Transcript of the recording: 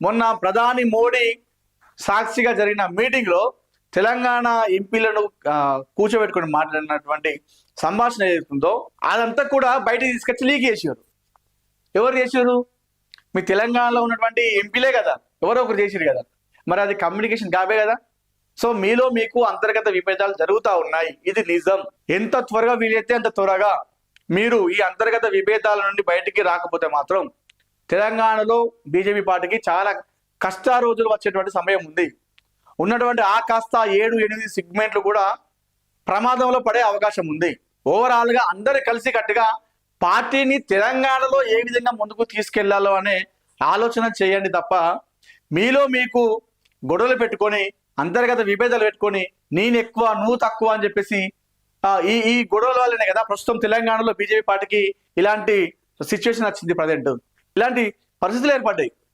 మొన్న ప్రధాని మోడీ సాక్షిగా జరిగిన మీటింగ్లో తెలంగాణ ఎంపీలను కూర్చోబెట్టుకుని మాట్లాడినటువంటి సంభాషణ ఏదైతుందో అదంతా కూడా బయటికి తీసుకొచ్చి లీక్ చేసారు. ఎవరు చేసారు? మీ తెలంగాణలో ఉన్నటువంటి ఎంపీలే కదా, ఎవరో ఒకరు చేసారు కదా. మరి అది కమ్యూనికేషన్ కాబే కదా. సో మీలో మీకు అంతర్గత విభేదాలు జరుగుతూ ఉన్నాయి, ఇది నిజం. ఎంత త్వరగా వీలైతే అంత త్వరగా మీరు ఈ అంతర్గత విభేదాల నుండి బయటికి రాకపోతే మాత్రం తెలంగాణలో బీజేపీ పార్టీకి చాలా కష్ట రోజులు వచ్చేటువంటి సమయం ఉంది. ఉన్నటువంటి ఆ కాస్త 7-8 సెగ్మెంట్లు కూడా ప్రమాదంలో పడే అవకాశం ఉంది. ఓవరాల్గా అందరు కలిసి కట్టుగా పార్టీని తెలంగాణలో ఏ విధంగా ముందుకు తీసుకెళ్లాలో అనే ఆలోచన చేయండి తప్ప మీలో మీకు గొడవలు పెట్టుకొని అంతర్గత విభేదాలు పెట్టుకొని నేను ఎక్కువ నువ్వు తక్కువ అని చెప్పేసి ఈ గొడవల వల్లనే కదా ప్రస్తుతం తెలంగాణలో బీజేపీ పార్టీకి ఇలాంటి సిచ్యువేషన్ వచ్చింది. ప్రజెంట్ ఇలాంటి పరిస్థితులు ఏర్పడ్డాయి.